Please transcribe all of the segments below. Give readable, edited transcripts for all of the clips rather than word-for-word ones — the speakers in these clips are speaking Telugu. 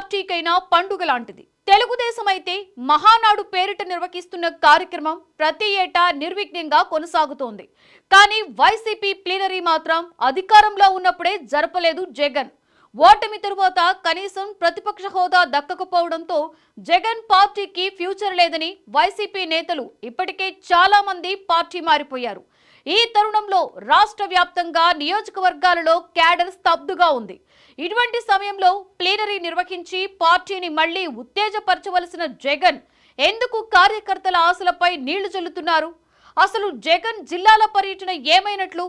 పార్టీకైనా పండుగ లాంటిది. తెలుగుదేశం అయితే మహానాడు పేరిట నిర్వహిస్తున్న కార్యక్రమం ప్రతి ఏటా నిర్విఘ్నంగా కొనసాగుతోంది. కానీ వైసీపీ ప్లీనరీ మాత్రం అధికారంలో ఉన్నప్పుడే జరపలేదు జగన్. ఓటమి తరువాత కనీసం ప్రతిపక్ష హోదా దక్కకపోవడంతో జగన్ పార్టీకి ఫ్యూచర్ లేదని వైసీపీ నేతలు ఇప్పటికే చాలా మంది పార్టీ మారిపోయారు. ఈ తరుణంలో రాష్ట్ర వ్యాప్తంగా నియోజకవర్గాలలో క్యాడర్ స్తబ్దుగా ఉంది. ఇటువంటి సమయంలో ప్లీనరీ నిర్వహించి పార్టీని మళ్లీ ఉత్తేజపరచవలసిన జగన్ ఎందుకు కార్యకర్తల ఆశలపై నీళ్లు చల్లుతున్నారు? అసలు జగన్ జిల్లాల పర్యటన ఏమైనట్లు?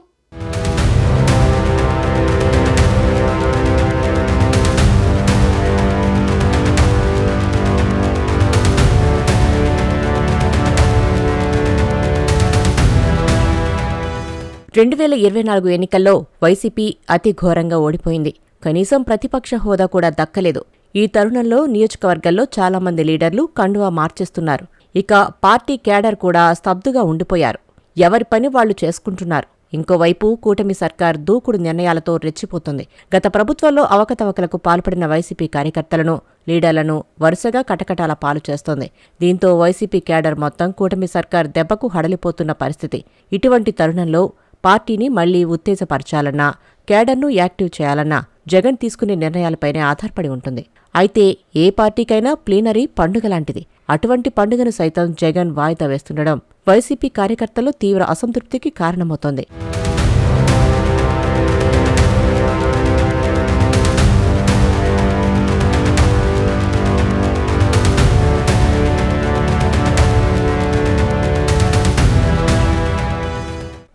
2024 ఎన్నికల్లో వైసీపీ అతి ఘోరంగా ఓడిపోయింది. కనీసం ప్రతిపక్ష హోదా కూడా దక్కలేదు. ఈ తరుణంలో నియోజకవర్గాల్లో చాలామంది లీడర్లు కండువా మార్చేస్తున్నారు. ఇక పార్టీ క్యాడర్ కూడా స్తబ్దుగా ఉండిపోయారు. ఎవరి పని వాళ్లు చేసుకుంటున్నారు. ఇంకోవైపు కూటమి సర్కార్ దూకుడు నిర్ణయాలతో రెచ్చిపోతుంది. గత ప్రభుత్వంలో అవకతవకలకు పాల్పడిన వైసీపీ కార్యకర్తలను, లీడర్లను వరుసగా కటకటాల పాలు చేస్తోంది. దీంతో వైసీపీ క్యాడర్ మొత్తం కూటమి సర్కార్ దెబ్బకు హడలిపోతున్న పరిస్థితి. ఇటువంటి తరుణంలో పార్టీని మళ్లీ ఉత్తేజపరచాలన్నా, క్యాడర్ను యాక్టివ్ చేయాలన్నా జగన్ తీసుకునే నిర్ణయాలపైనే ఆధారపడి ఉంటుంది. అయితే ఏ పార్టీకైనా ప్లీనరీ పండుగలాంటిది. అటువంటి పండుగను సైతం జగన్ వాయిదా వేస్తుండడం వైసీపీ కార్యకర్తల్లో తీవ్ర అసంతృప్తికి కారణమవుతోంది.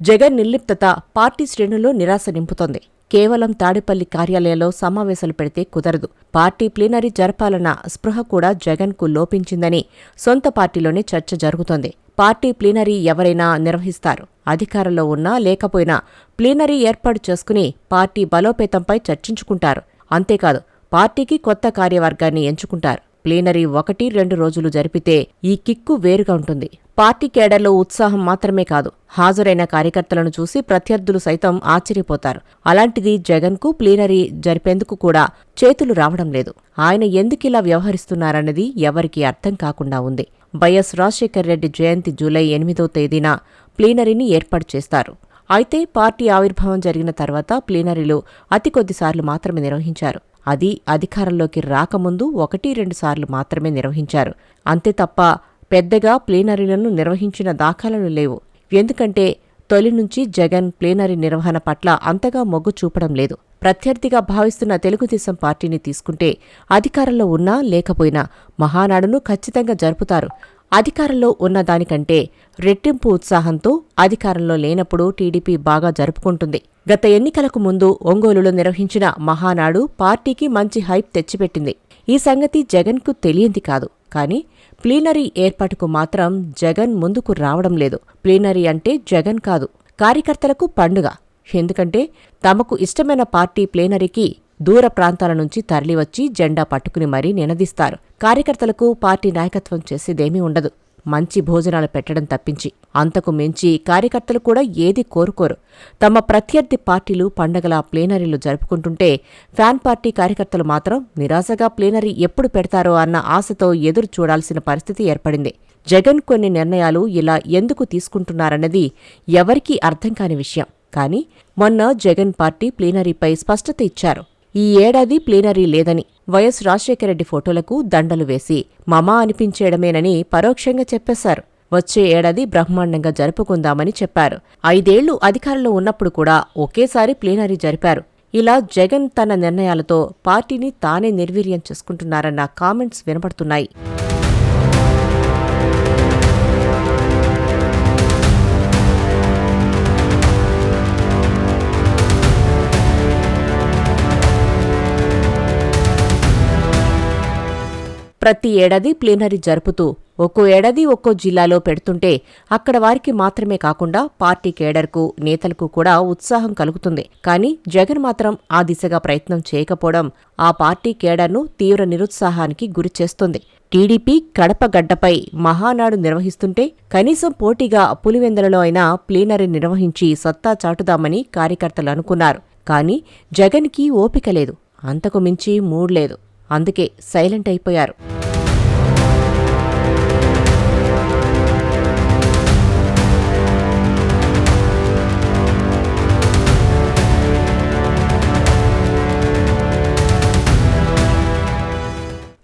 జగన్ నిర్లిప్తత పార్టీ శ్రేణుల్లో నిరాశ నింపుతోంది. కేవలం తాడేపల్లి కార్యాలయంలో సమావేశాలు పెడితే కుదరదు. పార్టీ ప్లీనరీ జరపాలన్న స్పృహ కూడా జగన్కు లోపించిందని సొంత పార్టీలోనే చర్చ జరుగుతోంది. పార్టీ ప్లీనరీ ఎవరైనా నిర్వహిస్తారు. అధికారంలో ఉన్నా లేకపోయినా ప్లీనరీ ఏర్పాటు చేసుకుని పార్టీ బలోపేతంపై చర్చించుకుంటారు. అంతేకాదు, పార్టీకి కొత్త కార్యవర్గాన్ని ఎంచుకుంటారు. ప్లీనరీ 1-2 రోజులు జరిపితే ఈ కిక్కు వేరుగా ఉంటుంది. పార్టీ కేడర్లో ఉత్సాహం మాత్రమే కాదు, హాజరైన కార్యకర్తలను చూసి ప్రత్యర్థులు సైతం ఆశ్చర్యపోతారు. అలాంటిది జగన్కు ప్లీనరీ జరిపేందుకు కూడా చేతులు రావడం లేదు. ఆయన ఎందుకిలా వ్యవహరిస్తున్నారన్నది ఎవరికీ అర్థం కాకుండా ఉంది. వైఎస్ రాజశేఖర్ రెడ్డి జయంతి జూలై 8వ తేదీన ప్లీనరీని ఏర్పాటు చేస్తారు. అయితే పార్టీ ఆవిర్భావం జరిగిన తర్వాత ప్లీనరీలు అతి కొద్దిసార్లు మాత్రమే నిర్వహించారు. అది అధికారంలోకి రాకముందు 1-2 సార్లు మాత్రమే నిర్వహించారు. అంతే తప్ప పెద్దగా ప్లీనరీలను నిర్వహించిన దాఖలాలు లేవు. ఎందుకంటే తొలి నుంచి జగన్ ప్లీనరీ నిర్వహణ పట్ల అంతగా మొగ్గు చూపడం లేదు. ప్రత్యర్థిగా భావిస్తున్న తెలుగుదేశం పార్టీని తీసుకుంటే అధికారంలో ఉన్నా లేకపోయినా మహానాడును ఖచ్చితంగా జరుపుతారు. అధికారంలో ఉన్నదానికంటే రెట్టింపు ఉత్సాహంతో అధికారంలో లేనప్పుడు టీడీపీ బాగా జరుపుకుంటుంది. గత ఎన్నికలకు ముందు ఒంగోలులో నిర్వహించిన మహానాడు పార్టీకి మంచి హైప్ తెచ్చిపెట్టింది. ఈ సంగతి జగన్కు తెలియంది కాదు. కానీ ప్లీనరీ ఏర్పాటుకు మాత్రం జగన్ ముందుకు రావడం లేదు. ప్లీనరీ అంటే జగన్ కాదు, కార్యకర్తలకు పండుగ. ఎందుకంటే తమకు ఇష్టమైన పార్టీ ప్లీనరీకి దూర ప్రాంతాల నుంచి తరలివచ్చి జెండా పట్టుకుని మరీ నినదిస్తారు. కార్యకర్తలకు పార్టీ నాయకత్వం చేసేదేమీ ఉండదు, మంచి భోజనాలు పెట్టడం తప్పించి. అంతకు మించి కార్యకర్తలు కూడా ఏదీ కోరుకోరు. తమ ప్రత్యర్థి పార్టీలు పండగల ప్లీనరీలు జరుపుకుంటుంటే ఫ్యాన్ పార్టీ కార్యకర్తలు మాత్రం నిరాశగా ప్లీనరీ ఎప్పుడు పెడతారో అన్న ఆశతో ఎదురు చూడాల్సిన పరిస్థితి ఏర్పడింది. జగన్ కొన్ని నిర్ణయాలు ఇలా ఎందుకు తీసుకుంటున్నారన్నది ఎవరికీ అర్థం కాని విషయం. కానీ మొన్న జగన్ పార్టీ ప్లీనరీపై స్పష్టత ఇచ్చారు. ఈ ఏడాది ప్లీనరీ లేదని, వైఎస్ రాజశేఖరరెడ్డి ఫోటోలకు దండలు వేసి మమా అనిపించేయడమేనని పరోక్షంగా చెప్పేశారు. వచ్చే ఏడాది బ్రహ్మాండంగా జరుపుకుందామని చెప్పారు. 5 ఏళ్లు అధికారంలో ఉన్నప్పుడు కూడా ఒకేసారి ప్లీనరీ జరిపారు. ఇలా జగన్ తన నిర్ణయాలతో పార్టీని తానే నిర్వీర్యం చేసుకుంటున్నారన్న కామెంట్స్ వినపడుతున్నాయి. ప్రతి ఏడాది ప్లీనరీ జరుపుతూ ఒక్కో ఏడాది ఒక్కో జిల్లాలో పెడుతుంటే అక్కడ వారికి మాత్రమే కాకుండా పార్టీ కేడర్కు, నేతలకు కూడా ఉత్సాహం కలుగుతుంది. కానీ జగన్ మాత్రం ఆ దిశగా ప్రయత్నం చేయకపోవడం ఆ పార్టీ కేడర్ను తీవ్ర నిరుత్సాహానికి గురిచేస్తుంది. టీడీపీ కడప గడ్డపై మహానాడు నిర్వహిస్తుంటే కనీసం పోటీగా పులివెందులలో అయినా ప్లీనరీ నిర్వహించి సత్తా చాటుదామని కార్యకర్తలు అనుకున్నారు. కానీ జగన్కి ఓపిక లేదు, అంతకు మించి మూడ్ లేదు. అందుకే సైలెంట్ అయిపోయారు.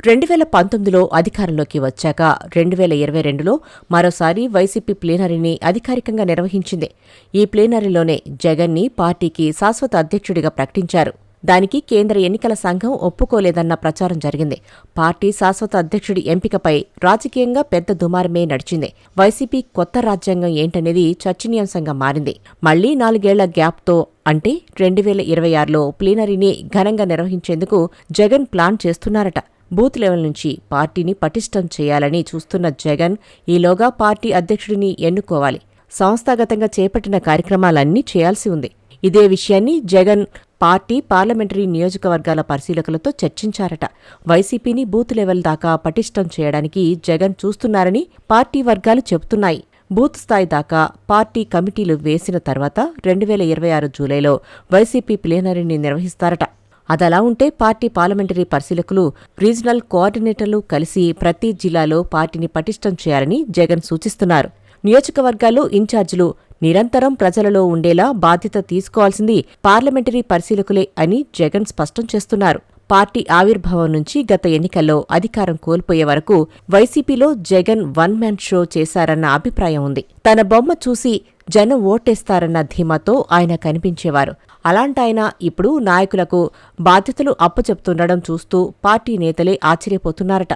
రెండు 2019లో అధికారంలోకి వచ్చాక 2022లో మరోసారి వైసీపీ ప్లీనరీని అధికారికంగా నిర్వహించింది. ఈ ప్లీనరీలోనే జగన్ని పార్టీకి శాశ్వత అధ్యక్షుడిగా ప్రకటించారు. దానికి కేంద్ర ఎన్నికల సంఘం ఒప్పుకోలేదన్న ప్రచారం జరిగింది. పార్టీ శాశ్వత అధ్యక్షుడి ఎంపికపై రాజకీయంగా పెద్ద దుమారమే నడిచింది. వైసీపీ కొత్త రాజ్యాంగం ఏంటనేది చర్చనీయాంశంగా మారింది. మళ్లీ 4 ఏళ్ల గ్యాప్తో అంటే 2026లో ప్లీనరీని ఘనంగా నిర్వహించేందుకు జగన్ ప్లాన్ చేస్తున్నారట. బూత్ లెవెల్ నుంచి పార్టీని పటిష్టం చేయాలని చూస్తున్న జగన్ ఈలోగా పార్టీ అధ్యక్షుడిని ఎన్నుకోవాలి. సంస్థాగతంగా చేపట్టిన కార్యక్రమాలన్నీ చేయాల్సి ఉంది. ఇదే విషయాన్ని జగన్ పార్టీ పార్లమెంటరీ నియోజకవర్గాల పరిశీలకులతో చర్చించారట. వైసీపీని బూత్ లెవెల్ దాకా పటిష్టం చేయడానికి జగన్ చూస్తున్నారని పార్టీ వర్గాలు చెబుతున్నాయి. బూత్ స్థాయి దాకా పార్టీ కమిటీలు వేసిన తర్వాత 2026 జూలైలో వైసీపీ ప్లీనరీని నిర్వహిస్తారట. అదలా ఉంటే పార్టీ పార్లమెంటరీ పరిశీలకులు, రీజనల్ కోఆర్డినేటర్లు కలిసి ప్రతి జిల్లాలో పార్టీని పటిష్టం చేయాలని జగన్ సూచిస్తున్నారు. నియోజకవర్గాల్లో ఇన్ఛార్జీలు నిరంతరం ప్రజలలో ఉండేలా బాధ్యత తీసుకోవాల్సింది పార్లమెంటరీ పరిశీలకులే అని జగన్ స్పష్టం చేస్తున్నారు. పార్టీ ఆవిర్భావం నుంచి గత ఎన్నికల్లో అధికారం కోల్పోయే వరకు వైసీపీలో జగన్ వన్ మ్యాన్ షో చేశారన్న అభిప్రాయం ఉంది. తన బొమ్మ చూసి జనం ఓటేస్తారన్న ధీమాతో ఆయన కనిపించేవారు. అలాంటాయన ఇప్పుడు నాయకులకు బాధ్యతలు అప్పచెప్తుండడం చూస్తూ పార్టీ నేతలే ఆశ్చర్యపోతున్నారట.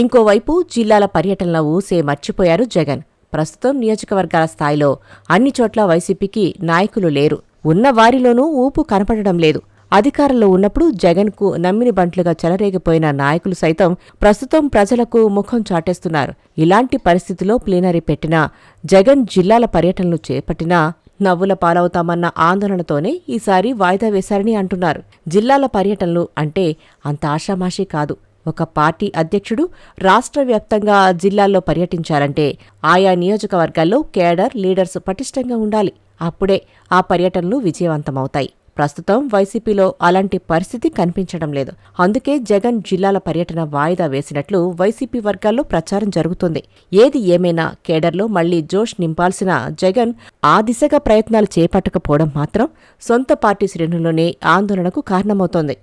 ఇంకోవైపు జిల్లాల పర్యటనల ఊసే మర్చిపోయారు జగన్. ప్రస్తుతం నియోజకవర్గాల స్థాయిలో అన్ని చోట్ల వైసీపీకి నాయకులు లేరు. ఉన్న వారిలోనూ ఊపు కనపడడం లేదు. అధికారంలో ఉన్నప్పుడు జగన్కు నమ్మిని బంట్లుగా చెలరేగిపోయిన నాయకులు సైతం ప్రస్తుతం ప్రజలకు ముఖం చాటేస్తున్నారు. ఇలాంటి పరిస్థితిలో ప్లీనరీ పెట్టినా, జగన్ జిల్లాల పర్యటనలు చేపట్టినా నవ్వుల పాలవుతామన్న ఆందోళనతోనే ఈసారి వాయిదా వేశారని అంటున్నారు. జిల్లాల పర్యటనలు అంటే అంత ఆషామాషీ కాదు. ఒక పార్టీ అధ్యక్షుడు రాష్ట్ర వ్యాప్తంగా జిల్లాల్లో పర్యటించాలంటే ఆయా నియోజకవర్గాల్లో కేడర్, లీడర్స్ పటిష్టంగా ఉండాలి. అప్పుడే ఆ పర్యటనలు విజయవంతమవుతాయి. ప్రస్తుతం వైసీపీలో అలాంటి పరిస్థితి కనిపించడం లేదు. అందుకే జగన్ జిల్లాల పర్యటన వాయిదా వేసినట్లు వైసీపీ వర్గాల్లో ప్రచారం జరుగుతోంది. ఏది ఏమైనా కేడర్లో మళ్లీ జోష్ నింపాల్సిన జగన్ ఆ దిశగా ప్రయత్నాలు చేపట్టకపోవడం మాత్రం సొంత పార్టీ శ్రేణుల్లోనే ఆందోళనకు కారణమవుతోంది.